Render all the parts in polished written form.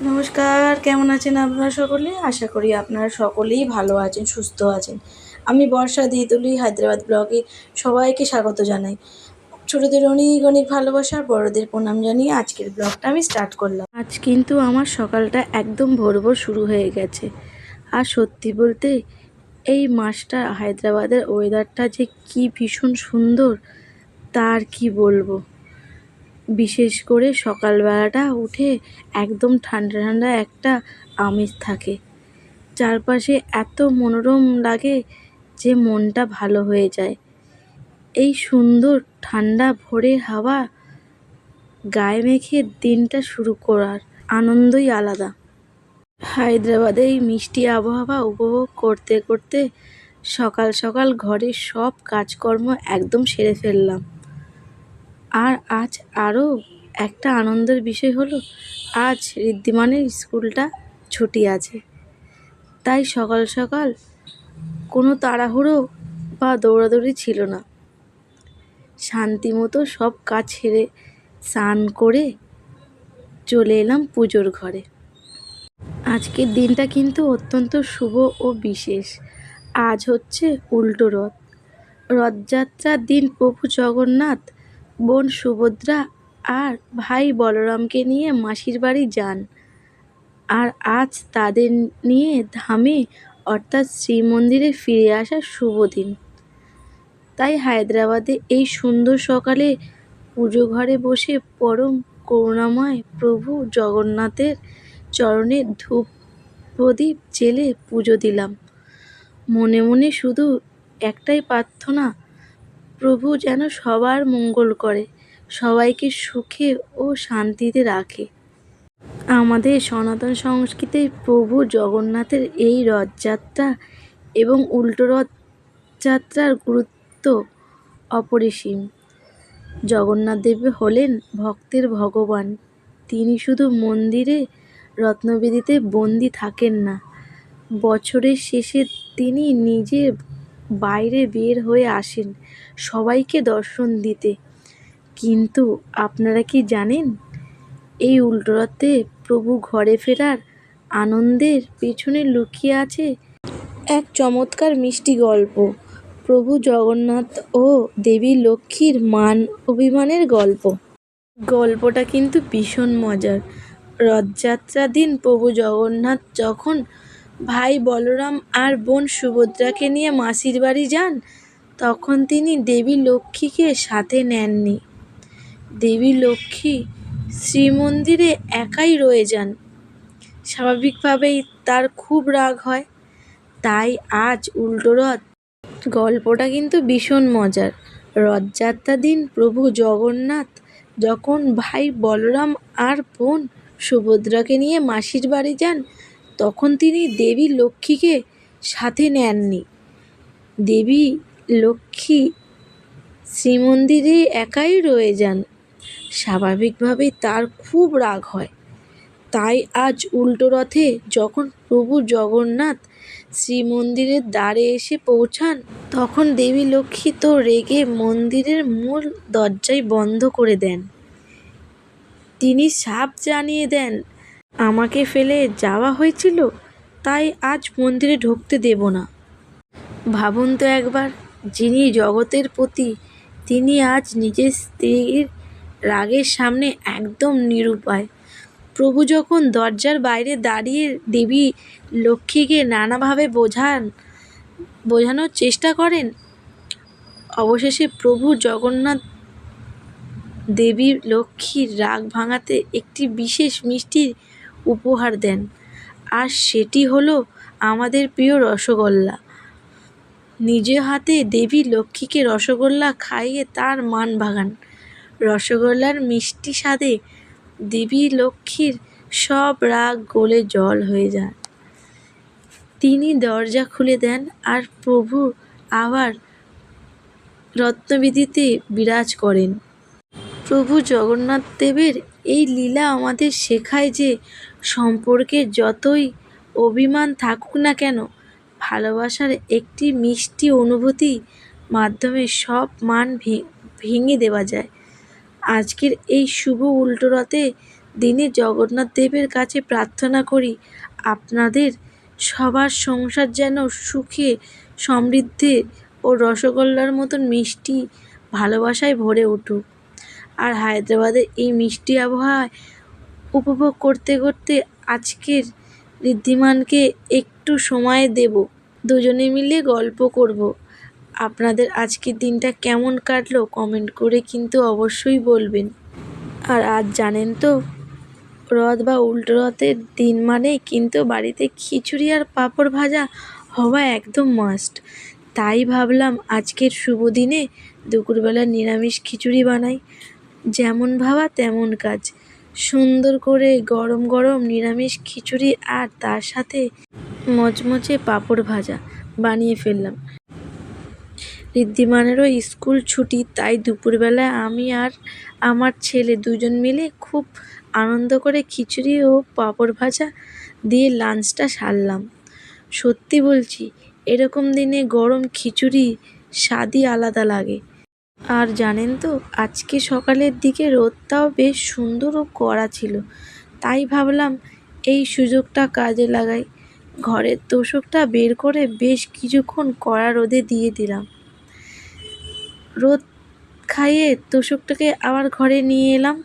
নমস্কার, কেমন আছেন আপনারা সকলে? আশা করি আপনারা সকলেই ভালো আছেন, সুস্থ আছেন। আমি বর্ষা দিতুলি হায়দ্রাবাদ ব্লগে সবাইকে স্বাগত জানাই। ছোটদের অনেক অনেক ভালোবাসা আর বড়দের প্রণাম জানিয়ে আজকের ব্লগটা আমি স্টার্ট করলাম। আজ কিন্তু আমার সকালটা একদম ভোর ভোর শুরু হয়ে গেছে। আর সত্যি বলতে এই মাসটা হায়দ্রাবাদের ওয়েদারটা যে কি ভীষণ সুন্দর তার কি বলবো। বিশেষ করে সকালবেলাটা উঠে একদম ঠান্ডা ঠান্ডা একটা আমেজ থাকে। চারপাশে এত মনোরম লাগে যে মনটা ভালো হয়ে যায়। এই সুন্দর ঠান্ডা ভোরের হাওয়া গায়ে মেখে দিনটা শুরু করার আনন্দই আলাদা। হায়দ্রাবাদে এই মিষ্টি আবহাওয়া উপভোগ করতে করতে সকাল সকাল ঘরের সব কাজকর্ম একদম সেরে ফেললাম। আর আজ আরও একটা আনন্দের বিষয় হলো, আজ ঋদ্ধিমানের স্কুলটা ছুটি আছে। তাই সকাল সকাল কোনো তাড়াহুড়ো বা দৌড়াদৌড়ি ছিল না। শান্তিমতো সব কাজ সেরে স্নান করে চলে এলাম পুজোর ঘরে। আজকের দিনটা কিন্তু অত্যন্ত শুভ ও বিশেষ। আজ হচ্ছে উল্টো রথ। রথযাত্রার দিন প্রভু জগন্নাথ বোন সুভদ্রা আর ভাই বলরামকে নিয়ে মাসির বাড়ি যান। আর আজ তাদের নিয়ে ধামে অর্থাৎ শ্রীমন্দিরে ফিরে আসার শুভ দিন। তাই হায়দ্রাবাদে এই সুন্দর সকালে পুজো ঘরে বসে পরম করুণাময় প্রভু জগন্নাথের চরণে ধূপ প্রদীপ জেলে পুজো দিলাম। মনে মনে শুধু একটাই প্রার্থনা, প্রভু যেন সবার মঙ্গল করে, সবাইকে সুখে ও শান্তিতে রাখে। আমাদের সনাতন সংস্কৃতির প্রভু জগন্নাথের এই রথযাত্রা এবং উল্টো রথযাত্রার গুরুত্ব অপরিসীম। জগন্নাথ দেব হলেন ভক্তের ভগবান। তিনি শুধু মন্দিরে রত্নবেদিতে বন্দী থাকেন না, বছরের শেষে তিনি নিজে বাইরে বের হয়ে আসেন সবাইকে দর্শন দিতে। কিন্তু আপনারা কি জানেন, এই উল্টো রথে প্রভু ঘরে ফেরার আনন্দের পেছনে লুকিয়ে আছে এক চমৎকার মিষ্টি গল্প। প্রভু জগন্নাথ ও দেবী লক্ষ্মীর মান অভিমানের গল্প। গল্পটা কিন্তু ভীষণ মজার। রথযাত্রার দিন প্রভু জগন্নাথ যখন ভাই বলরাম আর বোন সুভদ্রাকে নিয়ে মাসির বাড়ি যান, তখন তিনি দেবী লক্ষ্মীকে সাথে নেননি। দেবী লক্ষ্মী শ্রীমন্দিরে একাই রয়ে যান। স্বাভাবিকভাবেই তার খুব রাগ হয়। তাই আজ উল্টো রথ। গল্পটা কিন্তু ভীষণ মজার। রথযাত্রার দিন প্রভু জগন্নাথ যখন ভাই বলরাম আর বোন সুভদ্রাকে নিয়ে মাসির বাড়ি যান, তখন তিনি দেবী লক্ষ্মীকে সাথে নেননি। দেবী লক্ষ্মী শ্রীমন্দিরে একাই রয়ে যান। স্বাভাবিকভাবেই তার খুব রাগ হয়। তাই আজ উল্টো রথে যখন প্রভু জগন্নাথ শ্রীমন্দিরের দ্বারে এসে পৌঁছান, তখন দেবী লক্ষ্মী তো রেগে মন্দিরের মূল দরজাই বন্ধ করে দেন। তিনি সাফ জানিয়ে দেন, আমাকে ফেলে যাওয়া হয়েছিল, তাই আজ মন্দিরে ঢুকতে দেব না। ভাবুন তো একবার, যিনি জগতের পতি, তিনি আজ নিজের স্ত্রীর রাগের সামনে একদম নিরুপায়। প্রভু যখন দরজার বাইরে দাঁড়িয়ে দেবী লক্ষ্মীকে নানাভাবে বোঝানোর চেষ্টা করেন, অবশেষে প্রভু জগন্নাথ দেবী লক্ষ্মীর রাগ ভাঙাতে একটি বিশেষ মিষ্টির উপহার দেন। আর সেটি হলো আমাদের প্রিয় রসগোল্লা। নিজে হাতে দেবী লক্ষ্মীকে রসগোল্লা খাইয়ে তার মান ভাঙান। রসগোল্লার মিষ্টি স্বাদে দেবী লক্ষ্মীর সব রাগ গলে জল হয়ে যায়। তিনি দরজা খুলে দেন আর প্রভু আবার রত্নবেদিতে বিরাজ করেন। প্রভু জগন্নাথ দেবের এই লীলা আমাদের শেখায় যে সম্পর্কে যতই অভিমান থাকুক না কেন, ভালোবাসার একটি মিষ্টি অনুভূতি মাধ্যমে সব মান ভেঙে দেওয়া যায়। আজকের এই শুভ উল্টো রথে দিনে জগন্নাথ দেবের কাছে প্রার্থনা করি আপনাদের সবার সংসার যেন সুখে সমৃদ্ধি ও রসগোল্লার মতন মিষ্টি ভালোবাসায় ভরে উঠুক। আর হায়দ্রাবাদের এই মিষ্টি আবহাওয়ায় উপভোগ করতে করতে আজকের ঋদ্ধিমানকে একটু সময় দেব, দুজনে মিলে গল্প করব। আপনাদের আজকের দিনটা কেমন কাটলো কমেন্ট করে কিন্তু অবশ্যই বলবেন। আর আজ জানেন তো রথ বা উল্টো রথের দিন মানেই কিন্তু বাড়িতে খিচুড়ি আর পাঁপড় ভাজা হওয়া একদম মাস্ট। তাই ভাবলাম আজকের শুভ দিনে দুপুরবেলা নিরামিষ খিচুড়ি বানাই। যেমন ভাবা তেমন কাজ, সুন্দর করে গরম গরম নিরামিষ খিচুড়ি আর তার সাথে মচমচে পাঁপড় ভাজা বানিয়ে ফেললাম। ঋদ্ধিমানেরও স্কুল ছুটি, তাই দুপুরবেলা আমি আর আমার ছেলে দুজন মিলে খুব আনন্দ করে খিচুড়ি ও পাঁপড় ভাজা দিয়ে লাঞ্চটা সারলাম। সত্যি বলছি, এরকম দিনে গরম খিচুড়ি স্বাদই আলাদা লাগে। আর জানেন তো আজকে সকালের দিকে রোদটাও বেশ সুন্দর ও কড়া ছিল, তাই ভাবলাম এই সুযোগটা কাজে লাগাই। ঘরের তোশকটা বের করে বেশ কিছুক্ষণ কড়া রোদে দিয়ে দিলাম। রোদ খাইয়ে তোশকটাকে আবার ঘরে নিয়ে এলাম।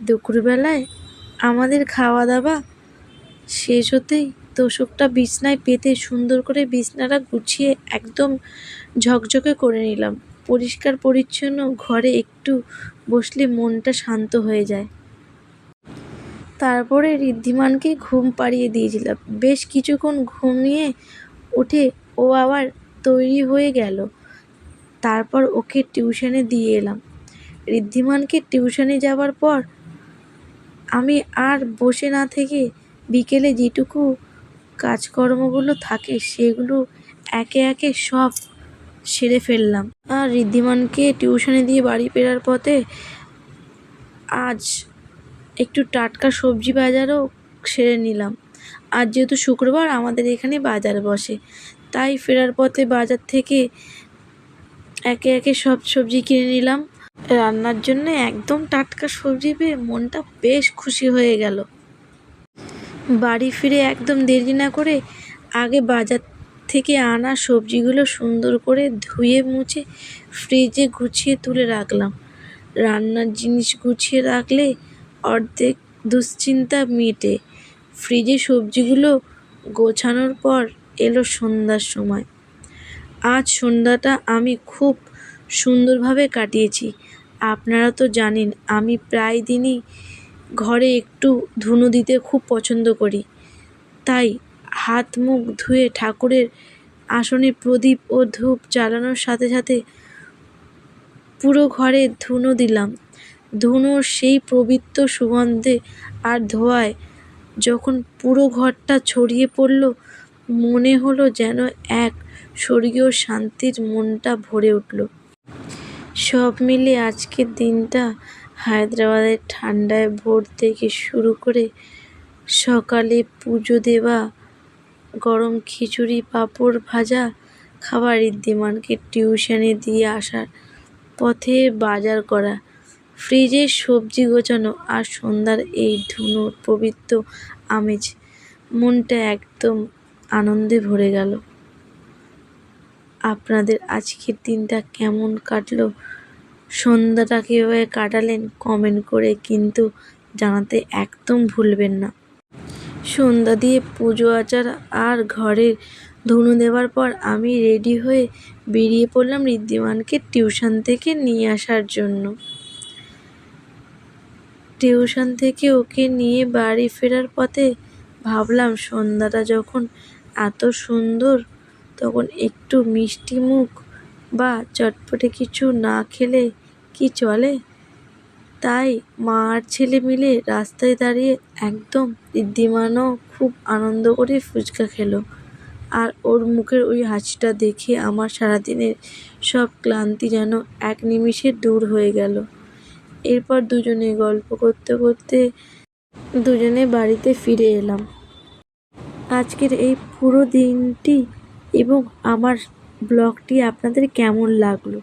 দুপুরবেলায় আমাদের খাওয়া দাওয়া শেষ হতেই তোশকটা বিছনায় পেতে সুন্দর করে বিছনাটা গুছিয়ে একদম ঝকঝকে করে নিলাম। পরিষ্কার পরিচ্ছন্ন ঘরে একটু বসলে মনটা শান্ত হয়ে যায়। তারপরে ঋদ্ধিমানকে ঘুম পাড়িয়ে দিয়েছিলাম। বেশ কিছুক্ষণ ঘুমিয়ে উঠে ও আবার তৈরি হয়ে গেল। তারপর ওকে টিউশনে দিয়ে এলাম। ঋদ্ধিমানকে টিউশনে যাওয়ার পর আমি আর বসে না থেকে বিকেলে যেটুকু কাজকর্মগুলো থাকে সেগুলো একে একে সব সেরে ফেললাম। আর ঋদ্ধিমানকে টিউশনে দিয়ে বাড়ি ফেরার পথে আজ একটু টাটকা সবজি বাজারও সেরে নিলাম। আজ যেহেতু শুক্রবার আমাদের এখানে বাজার বসে, তাই ফেরার পথে বাজার থেকে একে একে সব সবজি কিনে নিলাম। রান্নার জন্য একদম টাটকা সবজি পেয়ে মনটা বেশ খুশি হয়ে গেল। বাড়ি ফিরে একদম দেরি না করে আগে বাজার থেকে আনা সবজিগুলো সুন্দর করে ধুয়ে মুছে ফ্রিজে গুছিয়ে তুলে রাখলাম। রান্নার জিনিস গুছিয়ে রাখলে অর্ধেক দুশ্চিন্তা মিটে। ফ্রিজে সবজিগুলো গোছানোর পর এলো সন্ধ্যার সময়। আজ সন্ধ্যাটা আমি খুব সুন্দরভাবে কাটিয়েছি। আপনারা তো জানেন আমি প্রায় দিনই ঘরে একটু ধুনো দিতে খুব পছন্দ করি, তাই হাত মুখ ধুয়ে ঠাকুরের আসনে প্রদীপ ও ধূপ জ্বালানোর সাথে সাথে পুরো ঘরে ধুনো দিলাম। ধুনোর সেই পবিত্র সুগন্ধে আর ধোঁয়ায় যখন পুরো ঘরটা ছড়িয়ে পড়ল, মনে হলো যেন এক স্বর্গীয় শান্তির মনটা ভরে উঠল। সব মিলে আজকের দিনটা হায়দ্রাবাদের ঠান্ডায় ভোর থেকে শুরু করে সকালে পুজো দেওয়া, গরম খিচুড়ি পাঁপড় ভাজা খাওয়া, ঋদ্ধিমানকে টিউশনে দিয়ে আসার পথে বাজার করা, ফ্রিজে সবজি গোছানো আর সন্ধ্যার এই ধুনোর পবিত্র আমেজ, মনটা একদম আনন্দে ভরে গেল। আপনাদের আজকের দিনটা কেমন কাটলো, সন্ধ্যাটা কীভাবে কাটালেন কমেন্ট করে কিন্তু জানাতে একদম ভুলবেন না। সন্ধ্যা দিয়ে পুজো আচার আর ঘরের ধুনো দেওয়ার পর আমি রেডি হয়ে বেরিয়ে পড়লাম ঋদ্ধিমানকে টিউশন থেকে নিয়ে আসার জন্য। টিউশন থেকে ওকে নিয়ে বাড়ি ফেরার পথে ভাবলাম সন্ধ্যাটা যখন এত সুন্দর তখন একটু মিষ্টি মুখ বা চটপটে কিছু না খেলে কি চলে। তাই মা আর ছেলে মিলে রাস্তায় দাঁড়িয়ে একদম ঋদ্ধিমানও খুব আনন্দ করে ফুচকা খেলো। আর ওর মুখের ওই হাসিটা দেখে আমার সারাদিনের সব ক্লান্তি যেন এক নিমিষে দূর হয়ে গেল। এরপর দুজনে গল্প করতে করতে দুজনে বাড়িতে ফিরে এলাম। আজকের এই পুরো দিনটি এবং আমার ব্লগটি আপনাদের কেমন লাগলো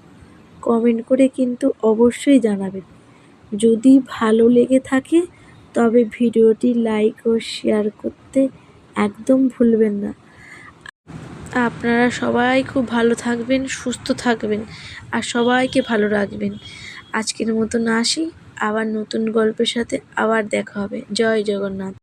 কমেন্ট করে কিন্তু অবশ্যই জানাবেন। যদি ভালো লেগে থাকে তবে ভিডিওটি লাইক ও শেয়ার করতে একদম ভুলবেন না। আপনারা সবাই খুব ভালো থাকবেন, সুস্থ থাকবেন আর সবাইকে ভালো রাখবেন। আজকের মতন আসি, আবার নতুন গল্পের সাথে আবার দেখা হবে। জয় জগন্নাথ।